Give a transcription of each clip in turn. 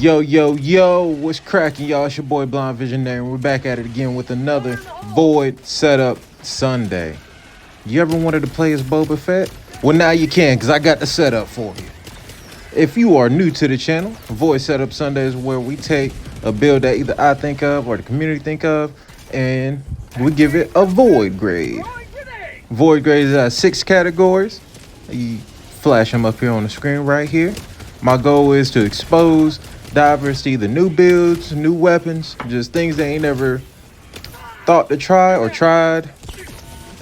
Yo, what's cracking, y'all? It's your boy Blindvisionary, and we're back at it again with another Void Setup Sunday. You ever wanted to play as BOBA FETT? Well, now you can, because I got the setup for you. If you are new to the channel, Void Setup Sunday is where we take a build that either I think of or the community think of, and we give it a Void grade. Void grades have 6 categories. You flash them up here on the screen right here. My goal is to expose divers to either new builds, new weapons, just things they ain't never thought to try or tried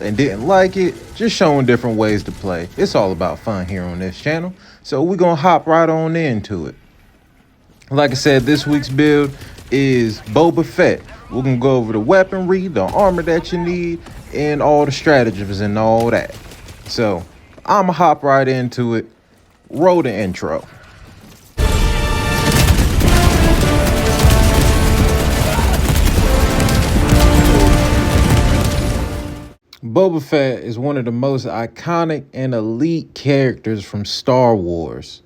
and didn't like it, just showing different ways to play. It's all about fun here on this channel, so we're gonna hop right on into it. Like I said, this week's build is BOBA FETT. We're gonna go over the weaponry, the armor that you need, and all the stratagems and all that. So I'ma hop right into it. Roll the intro. BOBA FETT is one of the most iconic and elite characters from Star Wars.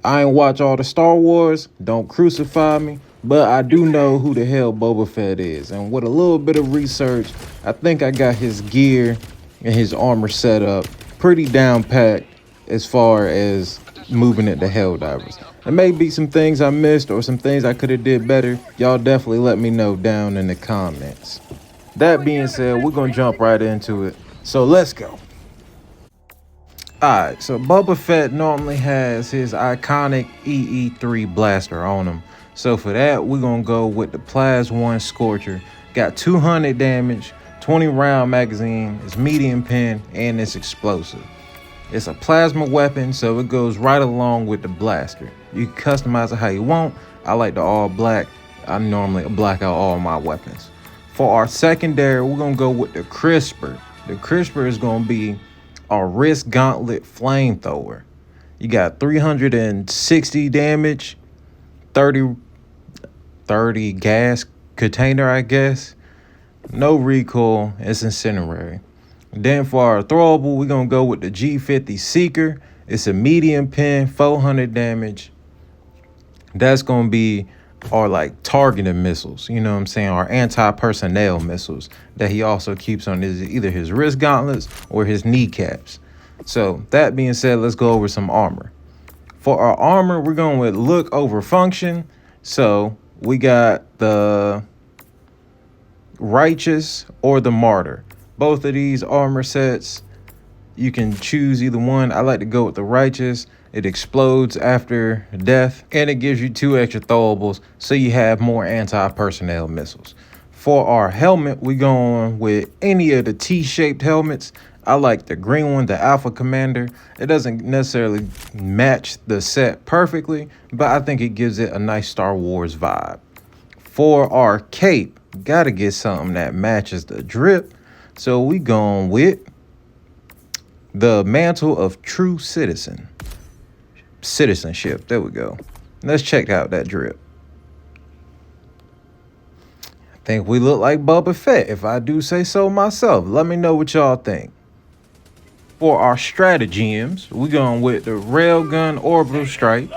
I ain't watch all the Star Wars, don't crucify me, but I do know who the hell BOBA FETT is. And with a little bit of research, I think I got his gear and his armor set up pretty down packed as far as moving it to Helldivers. There may be some things I missed or some things I could have did better. Y'all definitely let me know down in the comments. That being said, we're gonna jump right into it. So let's go. Alright, so BOBA FETT normally has his iconic EE3 blaster on him. So for that, we're gonna go with the Plas 1 Scorcher. Got 200 damage, 20 round magazine, it's medium pen, and it's explosive. It's a plasma weapon, so it goes right along with the blaster. You can customize it how you want. I like the all black. I normally black out all my weapons. For our secondary, we're gonna go with the Crisper. The Crisper is gonna be our wrist gauntlet flamethrower. You got 360 damage, 30 gas container, I guess. No recoil, it's incendiary. Then for our throwable, we're gonna go with the G50 Seeker. It's a medium pen, 400 damage. That's gonna be our like targeted missiles, you know what I'm saying, our anti-personnel missiles that he also keeps on his either his wrist gauntlets or his kneecaps. So that being said, let's go over some armor. For our armor, we're going with look over function. So we got the Righteous or the Martyr. Both of these armor sets, you can choose either one. I like to go with the Righteous. It explodes after death, and it gives you 2 extra throwables, so you have more anti-personnel missiles. For our helmet, we're going with any of the T-shaped helmets. I like the green one, the Alpha Commander. It doesn't necessarily match the set perfectly, but I think it gives it a nice Star Wars vibe. For our cape, gotta get something that matches the drip, so we going with the Mantle of True Citizenship. There we go. Let's check out that drip. I think we look like BOBA FETT, if I do say so myself. Let me know what y'all think. For our stratagems, we're going with the Railgun Orbital Strike.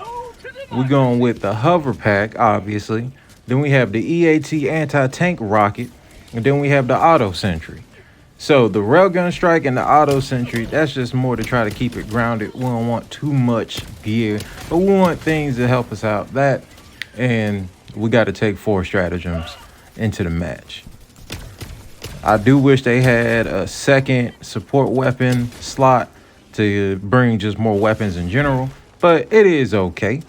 We're going with the Hover Pack, obviously. Then we have the EAT Anti-Tank Rocket. And then we have the Auto Sentry. So the Railgun Strike and the Auto Sentry, that's just more to try to keep it grounded. We don't want too much gear, but we want things to help us out. That, and we got to take 4 stratagems into the match. I do wish they had a second support weapon slot to bring just more weapons in general, but it is okay.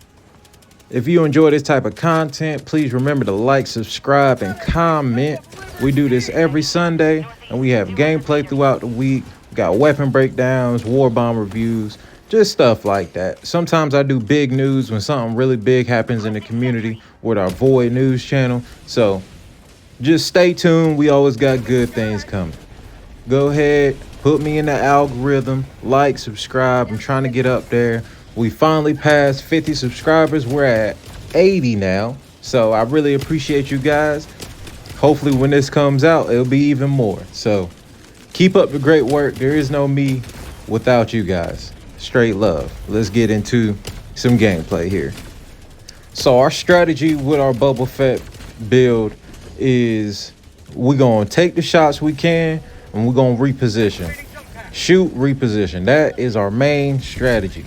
If you enjoy this type of content, please remember to like, subscribe, and comment. We do this every Sunday, and we have gameplay throughout the week. We got weapon breakdowns, war bomb reviews, just stuff like that. Sometimes I do big news when something really big happens in the community with our Void News channel. So just stay tuned. We always got good things coming. Go ahead, put me in the algorithm, like, subscribe. I'm trying to get up there. We finally passed 50 subscribers. We're at 80 now. So I really appreciate you guys. Hopefully when this comes out, it'll be even more. So keep up the great work. There is no me without you guys. Straight love. Let's get into some gameplay here. So our strategy with our BOBA FETT build is we're gonna take the shots we can and we're gonna reposition. Shoot, reposition. That is our main strategy.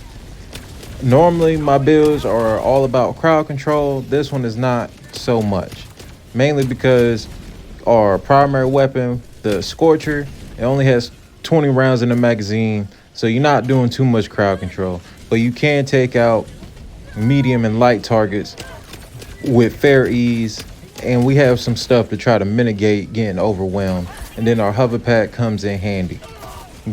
Normally my builds are all about crowd control. This one is not so much. Mainly because our primary weapon, the Scorcher, it only has 20 rounds in the magazine. So you're not doing too much crowd control. But you can take out medium and light targets with fair ease. And we have some stuff to try to mitigate getting overwhelmed. And then our hover pack comes in handy.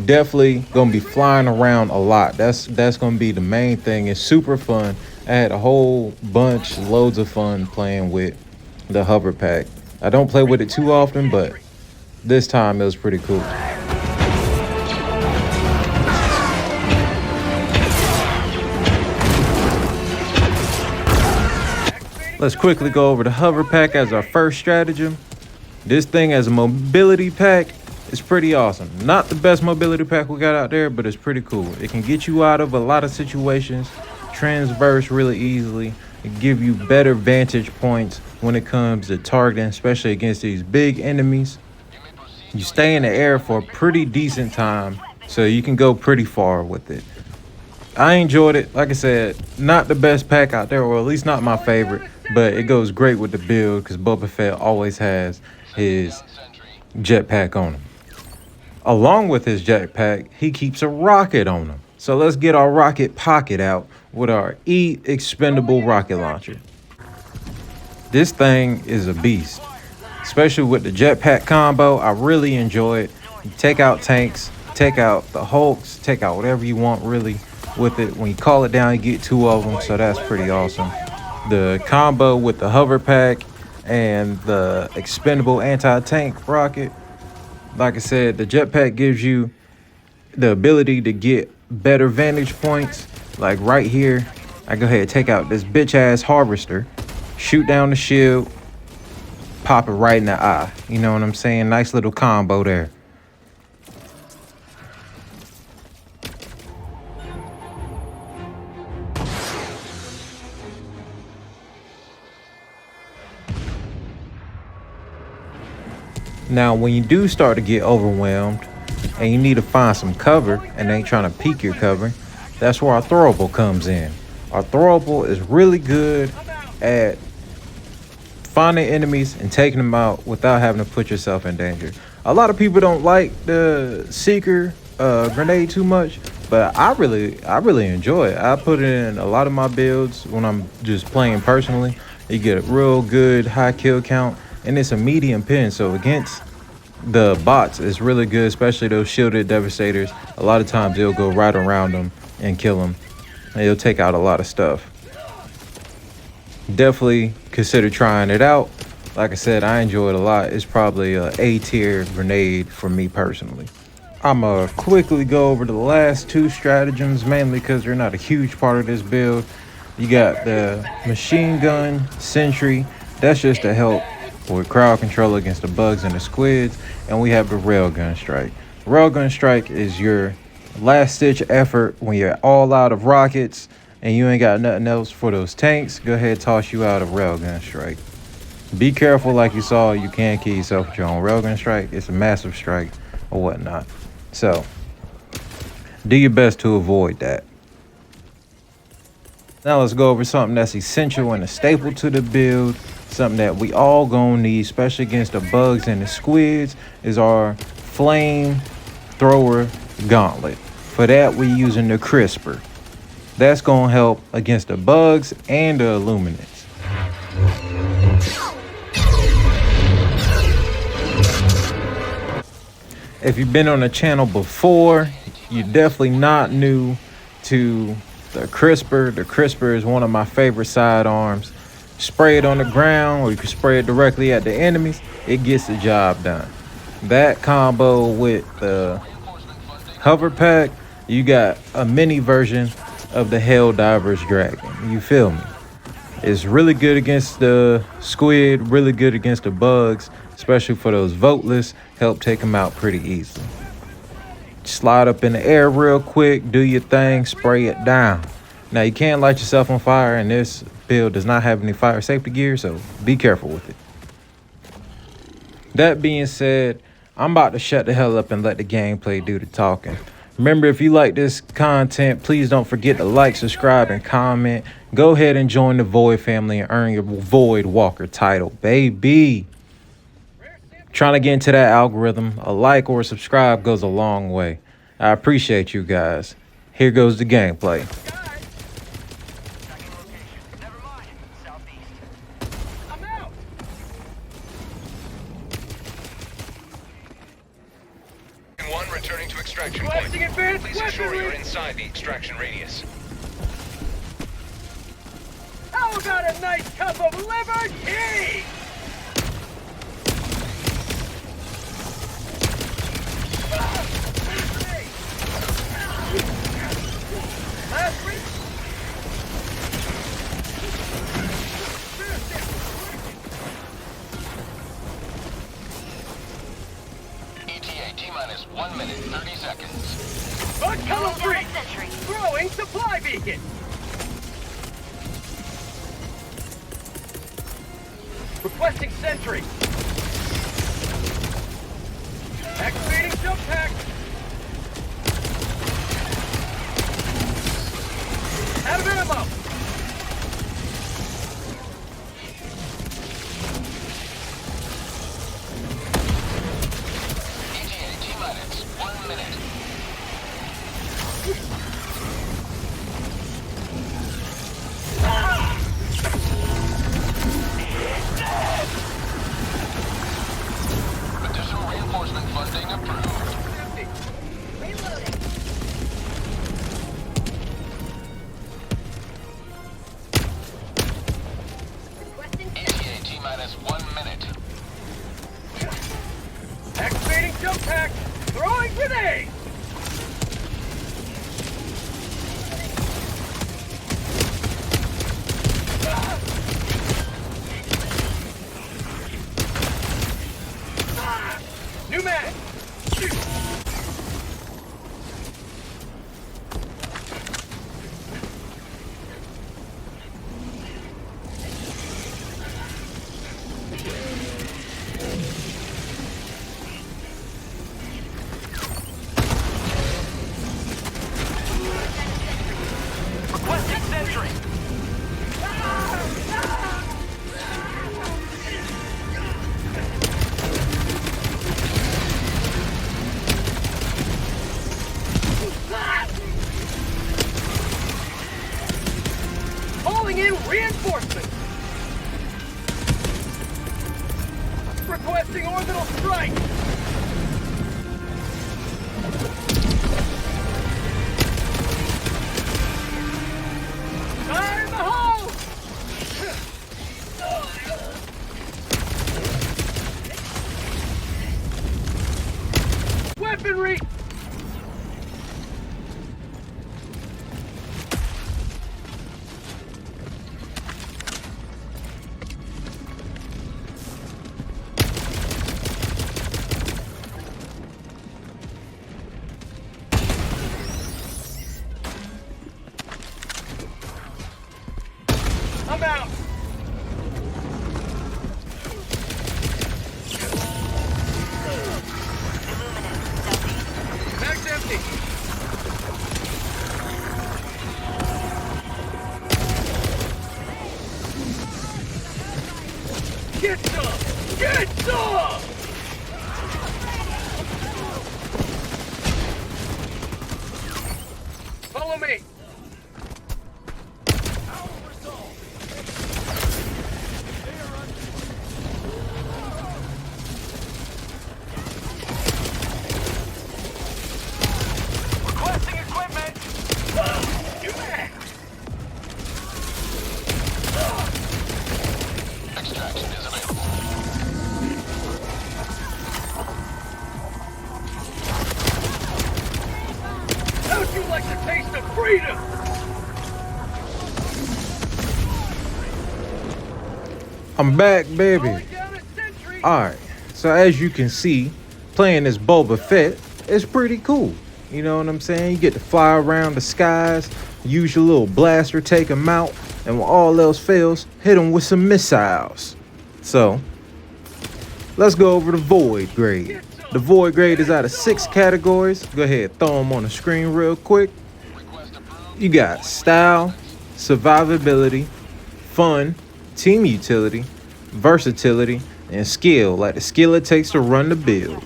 Definitely gonna be flying around a lot. That's gonna be the main thing. It's super fun. I had a whole bunch, loads of fun playing with the hover pack. I don't play with it too often, but this time it was pretty cool. Let's quickly go over the hover pack as our first stratagem. This thing as a mobility pack, it's pretty awesome. Not the best mobility pack we got out there, but it's pretty cool. It can get you out of a lot of situations, transverse really easily, and give you better vantage points when it comes to targeting, especially against these big enemies. You stay in the air for a pretty decent time, so you can go pretty far with it. I enjoyed it. Like I said, not the best pack out there, or at least not my favorite, but it goes great with the build because BOBA FETT always has his jetpack on him. Along with his jetpack, he keeps a rocket on him. So let's get our rocket pocket out with our expendable rocket launcher. This thing is a beast, especially with the jetpack combo. I really enjoy it. You take out tanks, take out the Hulks, take out whatever you want really with it. When you call it down, you get 2 of them, so that's pretty awesome. The combo with the hover pack and the expendable anti-tank rocket. Like I said, the jetpack gives you the ability to get better vantage points. Like right here, I go ahead and take out this bitch ass harvester, shoot down the shield, pop it right in the eye. You know what I'm saying? Nice little combo there. Now, when you do start to get overwhelmed and you need to find some cover and they ain't trying to peek your cover, that's where our throwable comes in. Our throwable is really good at finding enemies and taking them out without having to put yourself in danger. A lot of people don't like the Seeker grenade too much, but I really enjoy it. I put it in a lot of my builds when I'm just playing personally. You get a real good high kill count. And it's a medium pin, so against the bots, it's really good, especially those shielded devastators. A lot of times they'll go right around them and kill them. And it'll take out a lot of stuff. Definitely consider trying it out. Like I said, I enjoy it a lot. It's probably a A-tier grenade for me personally. I'm going to quickly go over the last 2 stratagems, mainly because they're not a huge part of this build. You got the machine gun sentry. That's just to help with crowd control against the bugs and the squids. And we have the railgun strike. Railgun strike is your last ditch effort when you're all out of rockets and you ain't got nothing else for those tanks. Go ahead, toss you out of railgun strike. Be careful, like you saw, you can kill yourself with your own railgun strike. It's a massive strike or whatnot. So do your best to avoid that. Now let's go over something that's essential and a staple to the build. Something that we all gonna need, especially against the bugs and the squids, is our flame thrower gauntlet. For that, we're using the crisper. That's gonna help against the bugs and the illuminants. If you've been on the channel before, you're definitely not new to the crisper. The crisper is one of my favorite sidearms. Spray it on the ground, or you can spray it directly at the enemies. It gets the job done. That combo with the hover pack, you got a mini version of the Helldivers dragon. You feel me? It's really good against the squid, really good against the bugs, especially for those voteless. Help take them out pretty easily. Slide up in the air real quick, do your thing, spray it down. Now you can't light yourself on fire in this build does not have any fire safety gear, so be careful with it. That being said, I'm about to shut the hell up and let the gameplay do the talking. Remember, if you like this content, please don't forget to like, subscribe, and comment. Go ahead and join the Void family and earn your Void Walker title, baby. Trying to get into that algorithm, a like or a subscribe goes a long way. I appreciate you guys. Here goes the gameplay. One returning to extraction point. Please ensure you're inside the extraction radius. How about a nice cup of liver tea? Last week. ETA T-minus 1 minute, 30 seconds. Bug tunnel 3. Throwing supply beacon. Requesting sentry. Activating jump pack. Out of ammo. ETA T-minus 1 minute. Additional reinforcement funding approved. Reloading. ETA T-minus 1 minute. Activating jump pack. Throwing grenade. New mag. Requesting sentry. Calling in reinforcements. Requesting orbital strike. Fire in the hole! Weaponry! I'm out! Bag's empty! Get some! Get some! Follow me! Requesting equipment! New mag! Extraction is available. How'd you like the taste of freedom? I'm back, baby. Calling down a sentry! Alright, so as you can see, playing this Boba Fett is pretty cool. You know what I'm saying? You get to fly around the skies, use your little blaster, take them out, and when all else fails, hit them with some missiles. So, let's go over the Void grade. The Void grade is out of 6 categories. Go ahead, throw them on the screen real quick. You got style, survivability, fun, team utility, versatility, and skill, like the skill it takes to run the build.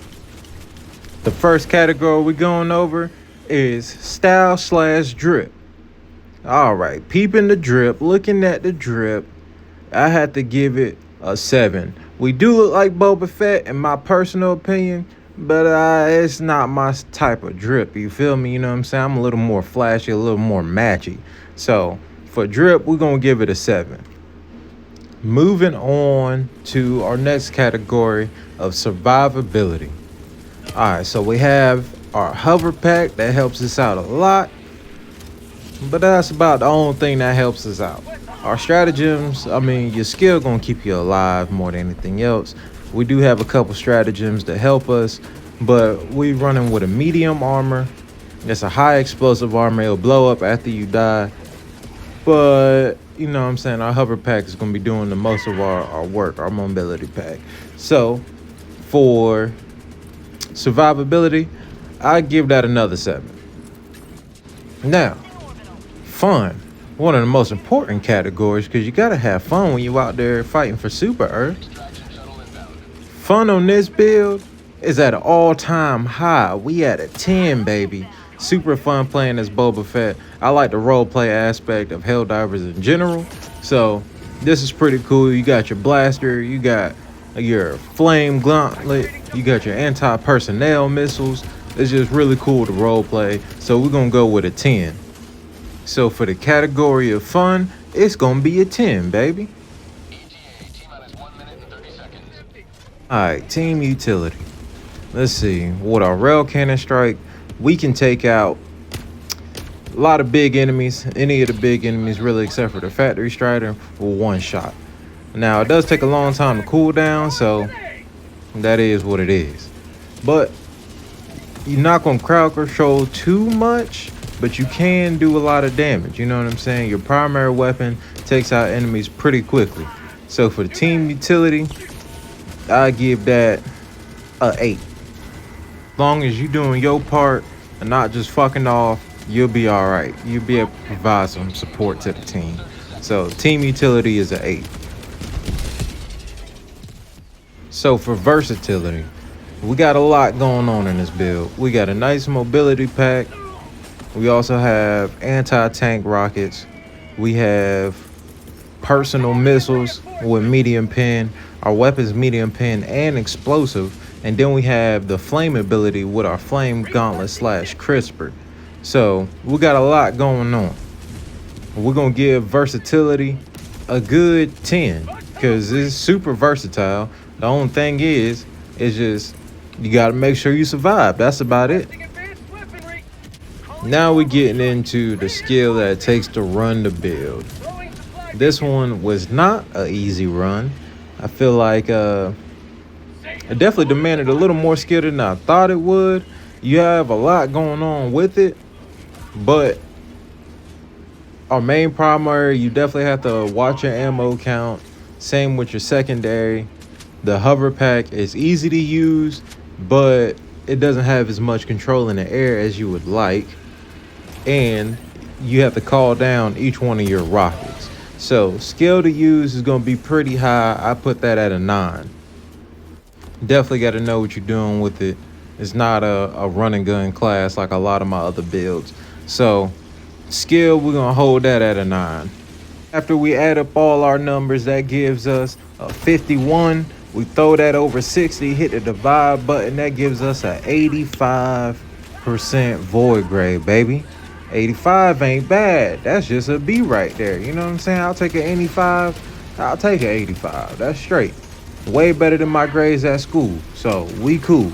The first category we're going over is style/drip. All right, peeping the drip, looking at the drip, I had to give it a 7. We do look like Boba Fett, in my personal opinion, but it's not my type of drip. You feel me? You know what I'm saying? I'm a little more flashy, a little more matchy. So for drip, we're going to give it a 7. Moving on to our next category of survivability. All right, so we have our hover pack that helps us out a lot, but that's about the only thing that helps us out. Our stratagems, I mean, your skill gonna keep you alive more than anything else. We do have a couple stratagems that help us, but we running with a medium armor. It's a high explosive armor. It'll blow up after you die, but you know what I'm saying, our hover pack is gonna be doing the most of our work, our mobility pack. So for survivability, I give that another 7. Now, fun, one of the most important categories, because you gotta have fun when you out there fighting for Super Earth. Fun on this build is at an all-time high. We at a 10, baby. Super fun playing as Boba Fett. I like the roleplay aspect of Helldivers in general, so this is pretty cool. You got your blaster, you got your flame gauntlet, you got your anti-personnel missiles. It's just really cool to roleplay, so we're gonna go with a 10. So for the category of fun, it's gonna be a 10, baby. Alright, team utility. Let's see, with our rail cannon strike, we can take out a lot of big enemies, any of the big enemies really, except for the factory strider, with 1 shot. Now it does take a long time to cool down, so that is what it is. But you're not gonna crowd control too much, but you can do a lot of damage. You know what I'm saying? Your primary weapon takes out enemies pretty quickly. So for the team utility, I give that a 8. As long as you doing your part and not just fucking off, you'll be all right. You'll be able to provide some support to the team. So team utility is an 8. So for versatility, we got a lot going on in this build. We got a nice mobility pack. We also have anti-tank rockets. We have personal missiles with medium pen. Our weapons medium pen and explosive. And then we have the flame ability with our flame gauntlet / crisper. So we got a lot going on. We're gonna give versatility a good 10 because it's super versatile. The only thing is just you gotta make sure you survive. That's about it. Now we're getting into the skill that it takes to run the build. This one was not an easy run. I feel like it definitely demanded a little more skill than I thought it would. You have a lot going on with it, but our main primary, you definitely have to watch your ammo count. Same with your secondary. The hover pack is easy to use, but it doesn't have as much control in the air as you would like. And you have to call down each one of your rockets. So skill to use is going to be pretty high. I put that at a 9. Definitely got to know what you're doing with it. It's not a run and gun class like a lot of my other builds. So skill, we're going to hold that at a 9. After we add up all our numbers, that gives us a 51. We throw that over 60, hit the divide button. That gives us a 85% void grade, baby. 85 ain't bad. That's just a B right there. You know what I'm saying? I'll take an 85. I'll take an 85. That's straight. Way better than my grades at school. So we cool.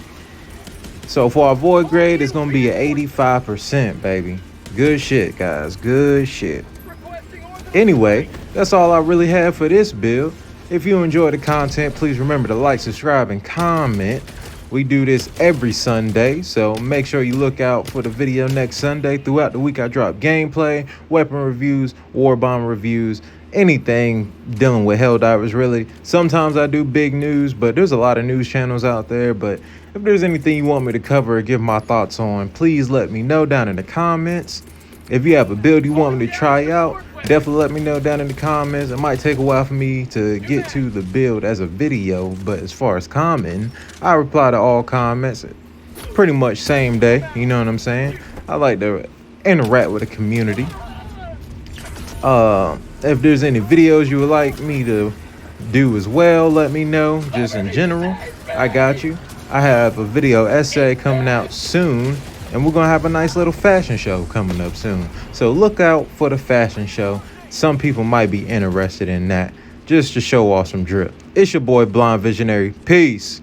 So for our void grade, it's going to be an 85%, baby. Good shit, guys. Good shit. Anyway, that's all I really have for this build. If you enjoy the content, please remember to like, subscribe, and comment. We do this every Sunday, so make sure you look out for the video next Sunday. Throughout the week, I drop gameplay, weapon reviews, war bomb reviews, anything dealing with Helldivers, really. Sometimes I do big news, but there's a lot of news channels out there. But if there's anything you want me to cover or give my thoughts on, please let me know down in the comments. If you have a build you want me to try out, definitely let me know down in the comments. It might take a while for me to get to the build as a video, but as far as comment, I reply to all comments pretty much same day. You know what I'm saying? I like to interact with the community. If there's any videos you would like me to do as well, let me know. Just in general, I got you. I have a video essay coming out soon, and we're gonna have a nice little fashion show coming up soon. So look out for the fashion show. Some people might be interested in that, just to show off some drip. It's your boy Blindvisionary. Peace.